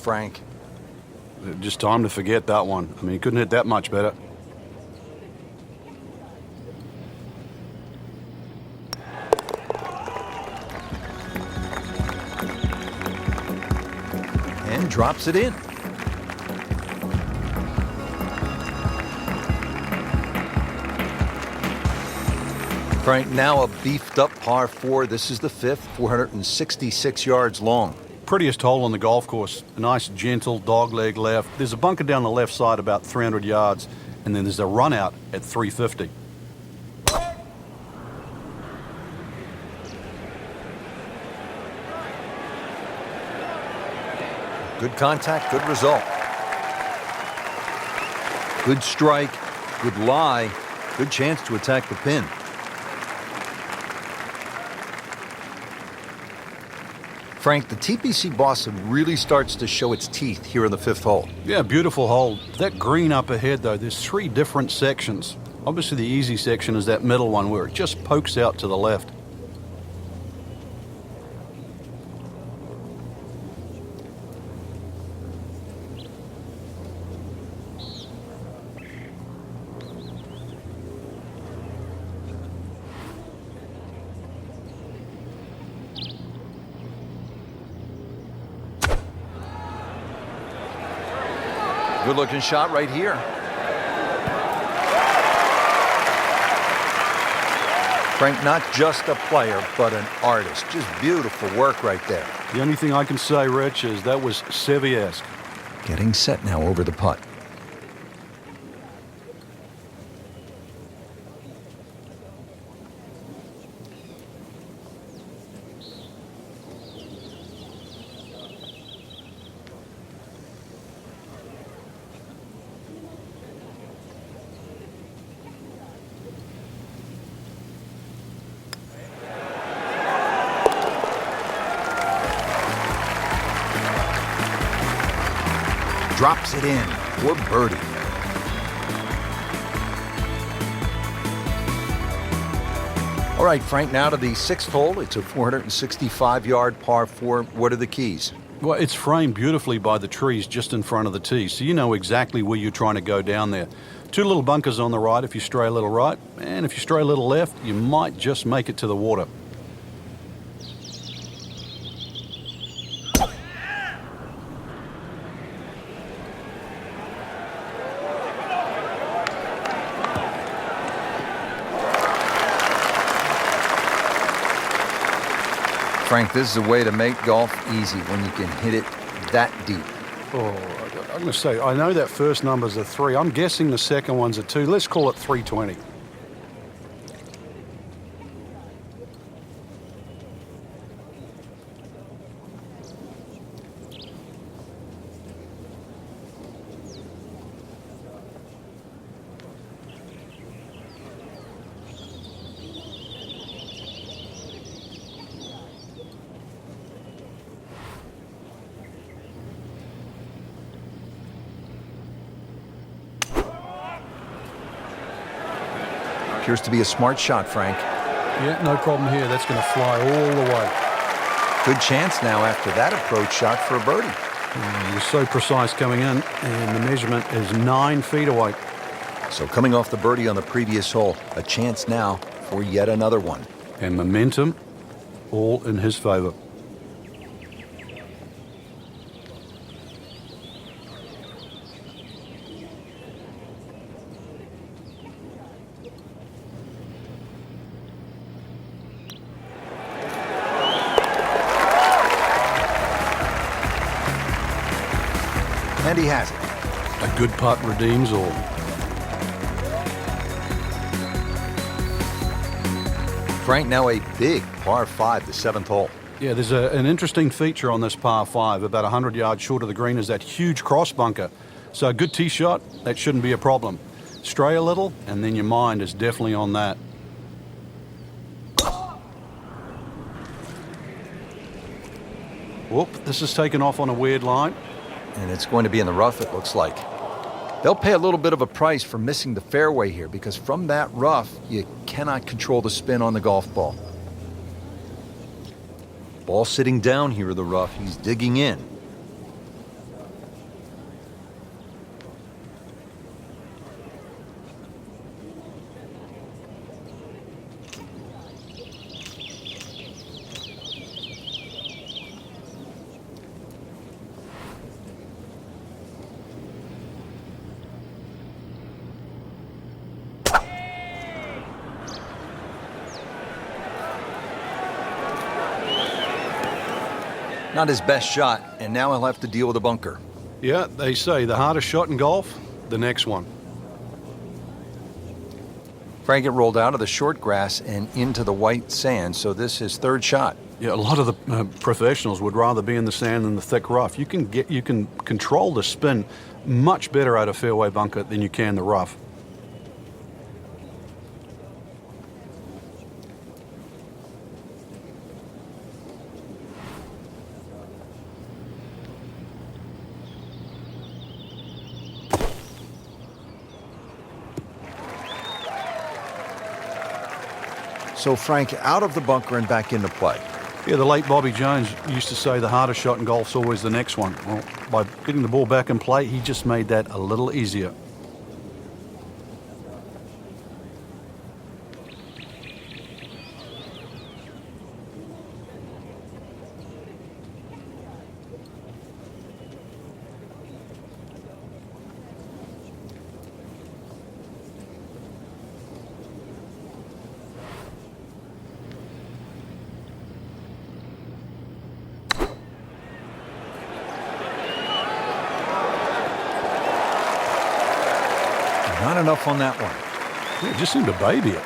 Frank. Just time to forget that one. I mean, he couldn't hit that much better. And drops it in. Frank, now a beefed up par 4. This is the 5th, 466 yards long. Prettiest hole on the golf course. A nice, gentle dogleg left. There's a bunker down the left side about 300 yards, and then there's a run out at 350. Good contact, good result. Good strike, good lie, good chance to attack the pin. Frank, the TPC Boston really starts to show its teeth here in the 5th hole. Yeah, beautiful hole. That green up ahead, though, there's 3 different sections. Obviously, the easy section is that middle one where it just pokes out to the left. Good-looking shot right here. Frank, not just a player, but an artist. Just beautiful work right there. The only thing I can say, Rich, is that was Seve-esque. Getting set now over the putt. Drops it in for birdie. All right, Frank, now to the 6th hole. It's a 465-yard par 4. What are the keys? Well, it's framed beautifully by the trees just in front of the tee, so you know exactly where you're trying to go down there. 2 little bunkers on the right if you stray a little right, and if you stray a little left, you might just make it to the water. Frank, this is a way to make golf easy when you can hit it that deep. Oh, I'm going to say, I know that first number's a 3. I'm guessing the second one's a 2. Let's call it 320. Appears to be a smart shot, Frank. Yeah, no problem here. That's going to fly all the way. Good chance now after that approach shot for a birdie. He was so precise coming in, and the measurement is 9 feet away. So coming off the birdie on the previous hole, a chance now for yet another one. And momentum all in his favor. And he has it. A good putt redeems all. Frank, now a big par 5, the 7th hole. Yeah, there's an interesting feature on this par 5. About 100 yards short of the green is that huge cross bunker. So a good tee shot, that shouldn't be a problem. Stray a little, and then your mind is definitely on that. Whoop, this is taken off on a weird line. And it's going to be in the rough, it looks like. They'll pay a little bit of a price for missing the fairway here, because from that rough, you cannot control the spin on the golf ball. Ball sitting down here in the rough. He's digging in. Not his best shot, and now he'll have to deal with a bunker. Yeah, they say the hardest shot in golf, the next one. Frank it rolled out of the short grass and into the white sand, so this is his third shot. Yeah, a lot of the professionals would rather be in the sand than the thick rough. You can control the spin much better out of fairway bunker than you can the rough. So Frank out of the bunker and back into play. Yeah, the late Bobby Jones used to say the hardest shot in golf's always the next one. Well, by getting the ball back in play, he just made that a little easier. Not enough on that one. Yeah, just seemed to baby it.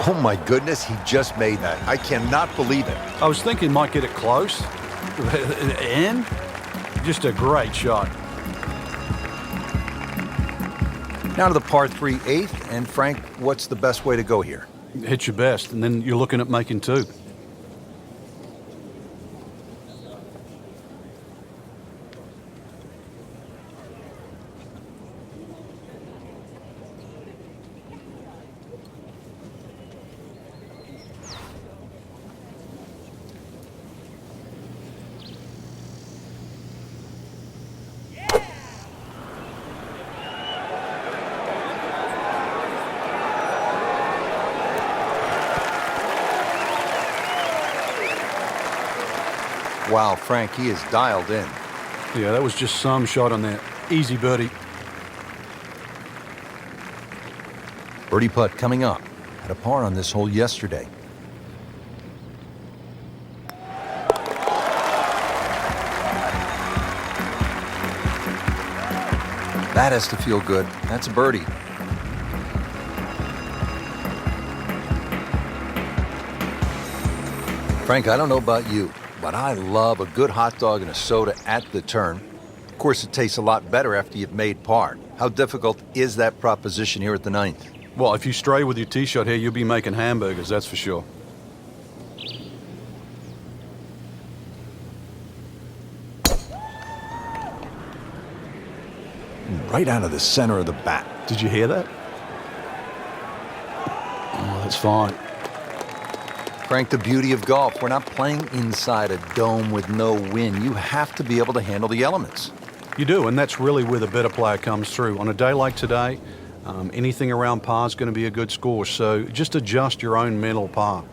Oh my goodness, he just made that. I cannot believe it. I was thinking might get it close, and just a great shot. Now to the par 3 8th, and Frank, what's the best way to go here? Hit your best, and then you're looking at making two. Wow, Frank, he is dialed in. Yeah, that was just some shot on that. Easy birdie. Birdie putt coming up. Had a par on this hole yesterday. That has to feel good. That's a birdie. Frank, I don't know about you, but I love a good hot dog and a soda at the turn. Of course, it tastes a lot better after you've made par. How difficult is that proposition here at the 9th? Well, if you stray with your tee shot here, you'll be making hamburgers, that's for sure. Right out of the center of the bat. Did you hear that? Oh, that's fine. Frank, the beauty of golf, we're not playing inside a dome with no wind. You have to be able to handle the elements. You do, and that's really where the better player comes through. On a day like today, anything around par is going to be a good score, so just adjust your own mental par.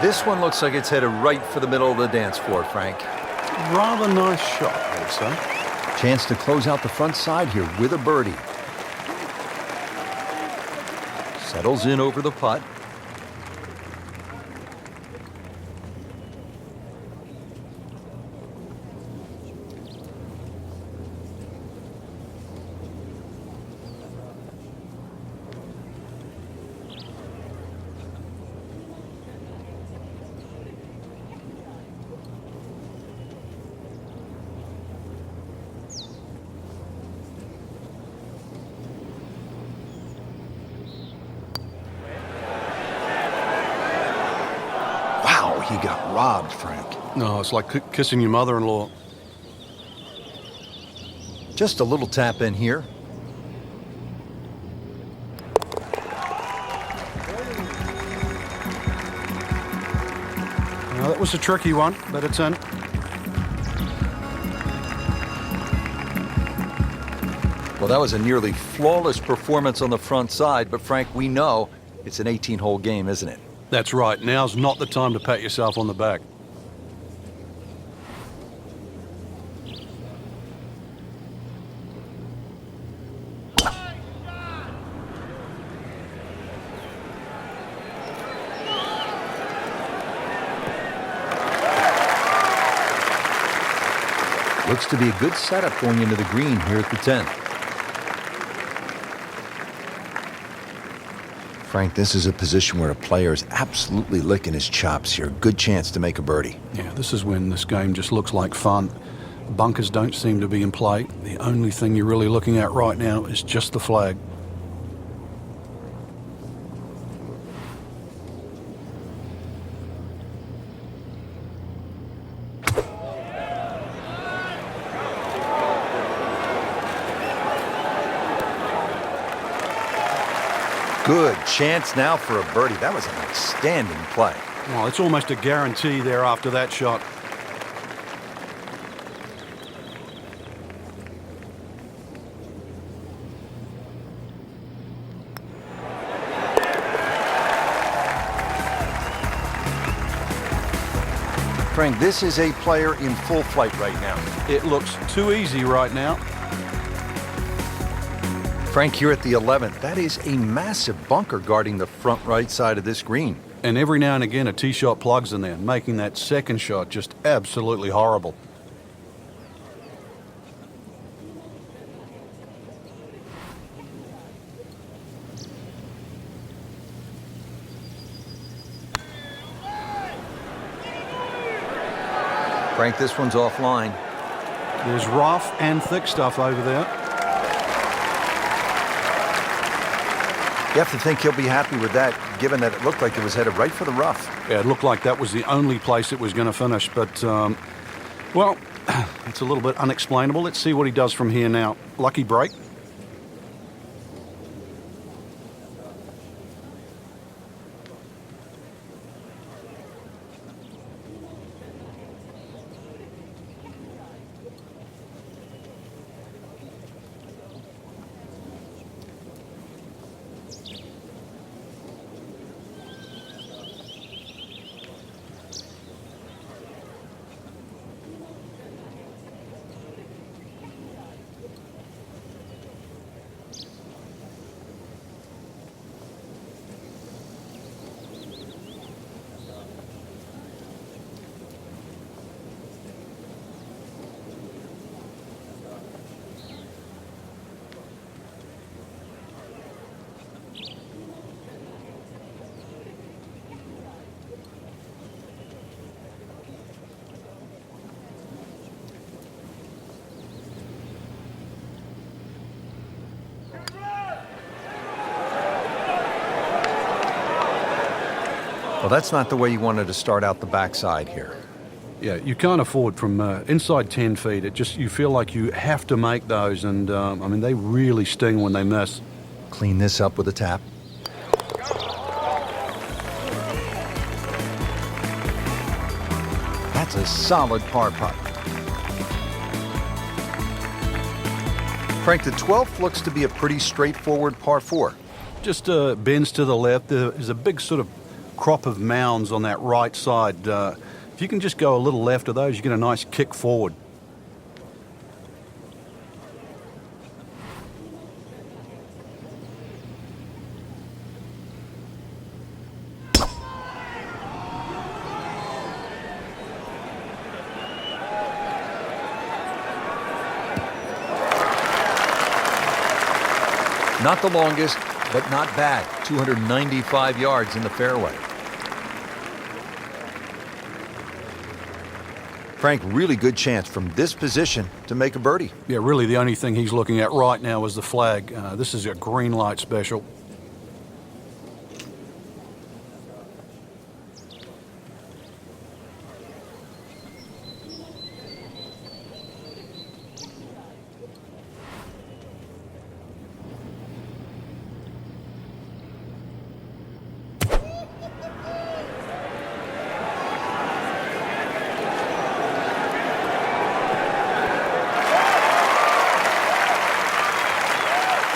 This one looks like it's headed right for the middle of the dance floor, Frank. Rather nice shot, I would say. Chance to close out the front side here with a birdie. Settles in over the putt. robbed, Frank. No, it's like kissing your mother-in-law. Just a little tap in here. Well, that was a tricky one, but it's in. Well, that was a nearly flawless performance on the front side, but Frank, we know it's an 18-hole game, isn't it? That's right. Now's not the time to pat yourself on the back. Looks to be a good setup going into the green here at the 10th. Frank, this is a position where a player is absolutely licking his chops here. Good chance to make a birdie. Yeah, this is when this game just looks like fun. Bunkers don't seem to be in play. The only thing you're really looking at right now is just the flag. Good chance now for a birdie. That was an outstanding play. Well, it's almost a guarantee there after that shot. Frank, this is a player in full flight right now. It looks too easy right now. Frank, here at the 11th, that is a massive bunker guarding the front right side of this green. And every now and again, a tee shot plugs in there, making that second shot just absolutely horrible. Frank, this one's offline. There's rough and thick stuff over there. You have to think he'll be happy with that, given that it looked like it was headed right for the rough. Yeah, it looked like that was the only place it was going to finish, but, well, it's a little bit unexplainable. Let's see what he does from here now. Lucky break. Well, that's not the way you wanted to start out the backside here. Yeah, you can't afford from inside 10 feet. It just, you feel like you have to make those, and I mean, they really sting when they miss. Clean this up with a tap. That's a solid par putt. Frank, the 12th looks to be a pretty straightforward par 4. Just bends to the left. There's a big sort of crop of mounds on that right side. If you can just go a little left of those, you get a nice kick forward. Not the longest, but not bad. 295 yards in the fairway. Frank, really good chance from this position to make a birdie. Yeah, really the only thing he's looking at right now is the flag. This is a green light special.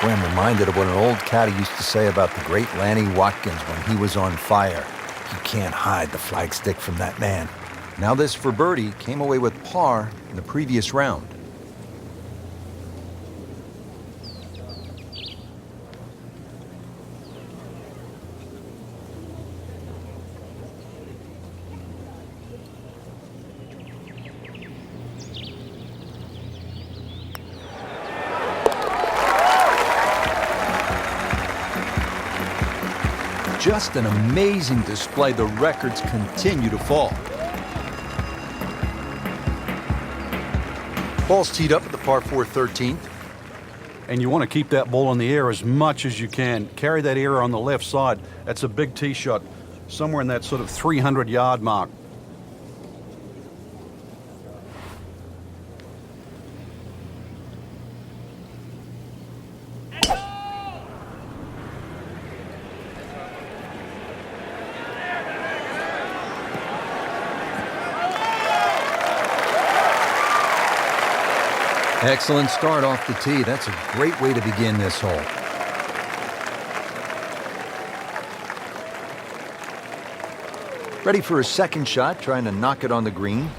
Boy, I'm reminded of what an old caddy used to say about the great Lanny Watkins when he was on fire. You can't hide the flagstick from that man. Now this for birdie came away with par in the previous round. Just an amazing display. The records continue to fall. Ball's teed up at the par 4 13th. And you want to keep that ball in the air as much as you can. Carry that air on the left side. That's a big tee shot, somewhere in that sort of 300-yard mark. Excellent start off the tee. That's a great way to begin this hole. Ready for a second shot, trying to knock it on the green.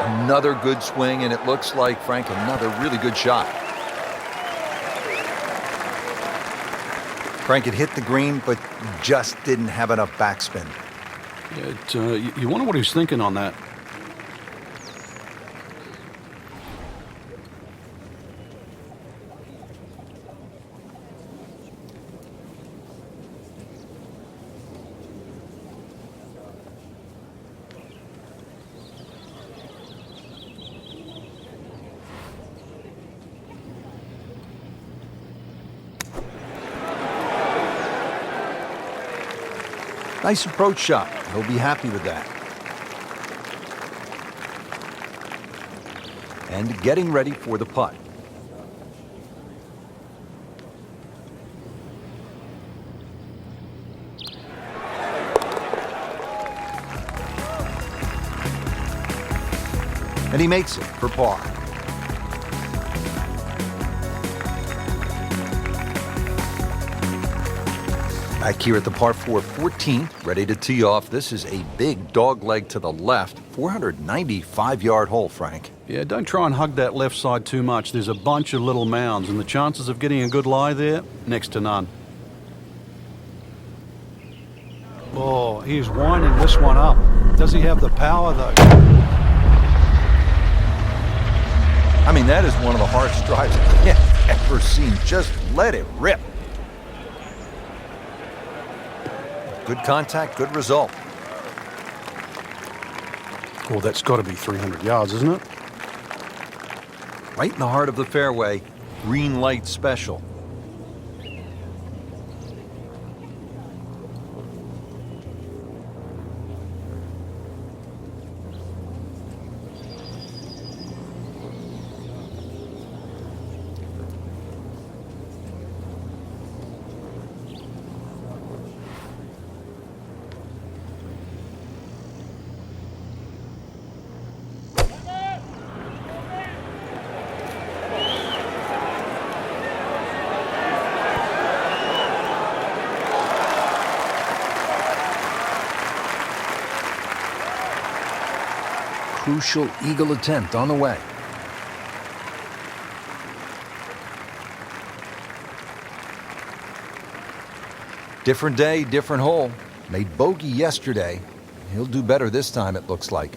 Another good swing, and it looks like, Frank, another really good shot. Frank, it hit the green, but just didn't have enough backspin. You wonder what he's thinking on that. Nice approach shot. He'll be happy with that. And getting ready for the putt. And he makes it for par. Back here at the par 4 14th, ready to tee off. This is a big dog leg to the left, 495-yard hole, Frank. Yeah, don't try and hug that left side too much. There's a bunch of little mounds, and the chances of getting a good lie there, next to none. Oh, he's winding this one up. Does he have the power, though? I mean, that is one of the hardest drives I've ever seen. Just let it rip. Good contact, good result. Oh, that's got to be 300 yards, isn't it? Right in the heart of the fairway, green light special. Crucial eagle attempt on the way. Different day, different hole. Made bogey yesterday. He'll do better this time, it looks like.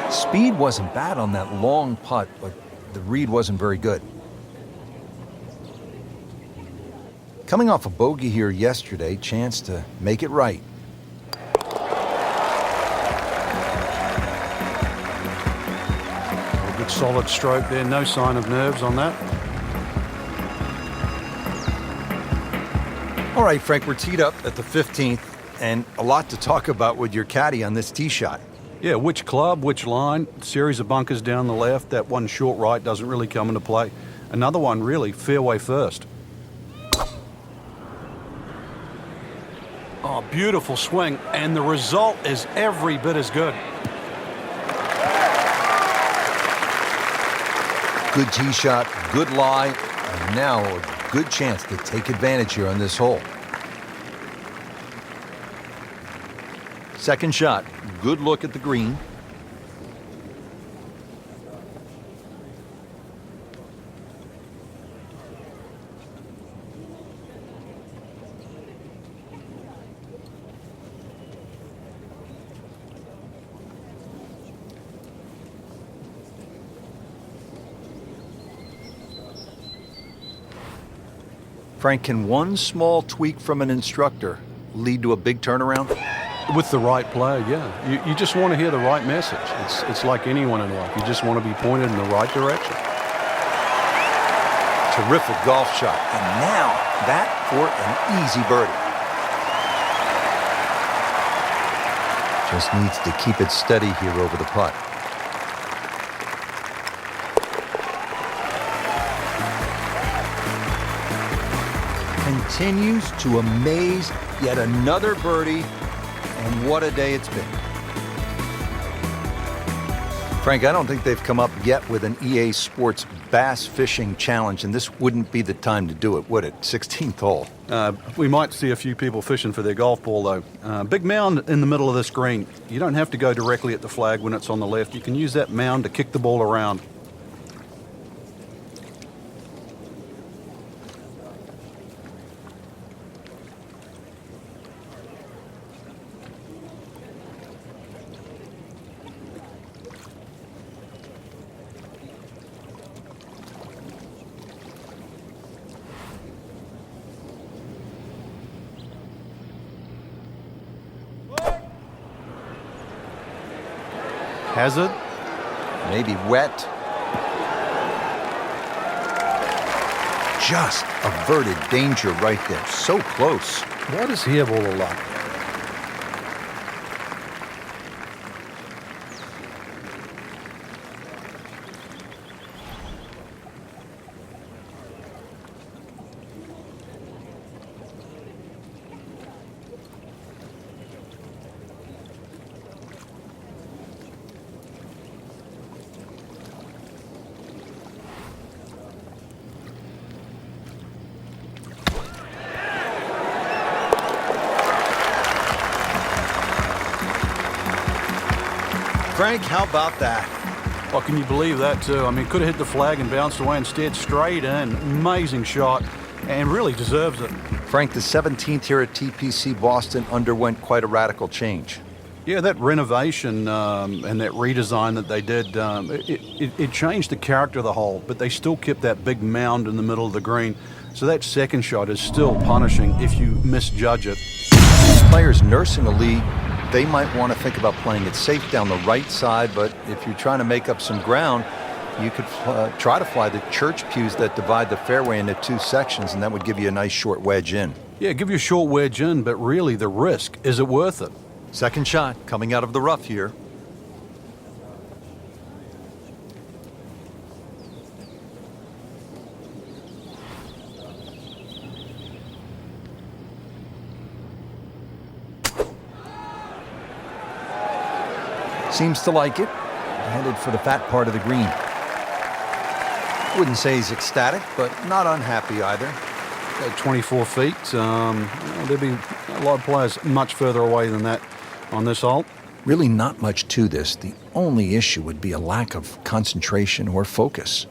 Speed wasn't bad on that long putt, but the read wasn't very good. Coming off a bogey here yesterday, chance to make it right. A good solid stroke there, no sign of nerves on that. All right, Frank, we're teed up at the 15th, and a lot to talk about with your caddy on this tee shot. Yeah, which club, which line, series of bunkers down the left, that one short right doesn't really come into play. Another one, really, fairway first. Oh, beautiful swing, and the result is every bit as good. Good tee shot, good lie, and now a good chance to take advantage here on this hole. Second shot, good look at the green. Frank, can one small tweak from an instructor lead to a big turnaround? With the right player, yeah. You just want to hear the right message. It's like anyone in life. You just want to be pointed in the right direction. Terrific golf shot. And now that for an easy birdie. Just needs to keep it steady here over the putt. Continues to amaze. Yet another birdie. And what a day it's been. Frank, I don't think they've come up yet with an EA Sports Bass Fishing Challenge, and this wouldn't be the time to do it, would it? 16th hole. We might see a few people fishing for their golf ball, though. Big mound in the middle of this green. You don't have to go directly at the flag when it's on the left. You can use that mound to kick the ball around. Hazard. Maybe wet. Just averted danger right there. So close. Why does he have all the luck? Frank, how about that? Well, can you believe that, too? I mean, could have hit the flag and bounced away instead, straight in. Amazing shot, and really deserves it. Frank, the 17th here at TPC Boston underwent quite a radical change. Yeah, that renovation and that redesign that they did, it changed the character of the hole, but they still kept that big mound in the middle of the green. So that second shot is still punishing if you misjudge it. Players nursing a lead, they might want to think about playing it safe down the right side, but if you're trying to make up some ground, you could try to fly the church pews that divide the fairway into two sections, and that would give you a nice short wedge in. Yeah, give you a short wedge in, but really the risk, is it worth it? Second shot coming out of the rough here. Seems to like it. Headed for the fat part of the green. Wouldn't say he's ecstatic, but not unhappy either. At 24 feet, there'd be a lot of players much further away than that on this hole. Really not much to this. The only issue would be a lack of concentration or focus.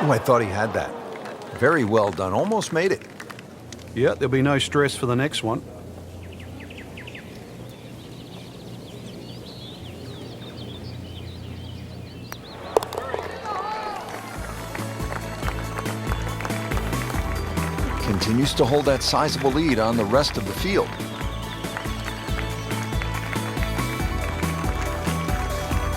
Oh, I thought he had that. Very well done. Almost made it. Yeah, there'll be no stress for the next one. Continues to hold that sizable lead on the rest of the field.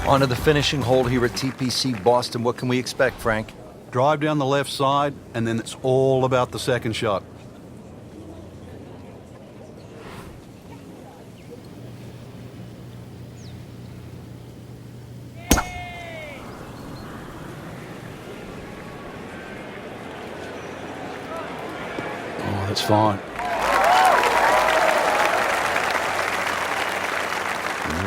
On to the finishing hole here at TPC Boston. What can we expect, Frank? Drive down the left side, and then it's all about the second shot. Oh, that's fine.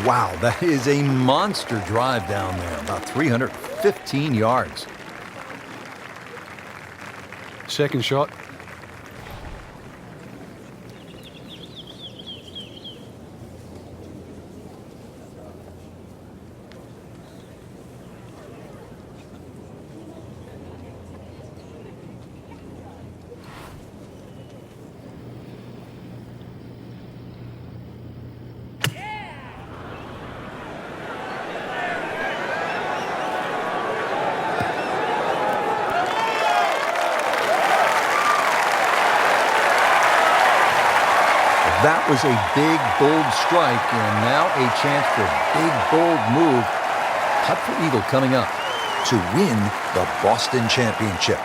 Wow, that is a monster drive down there, about 315 yards. Second shot. That was a big, bold strike, and now a chance for a big, bold move. Putt for eagle coming up to win the Boston Championship.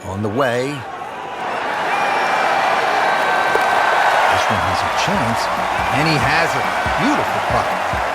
On the way. This one has a chance, and he has it. Beautiful putt.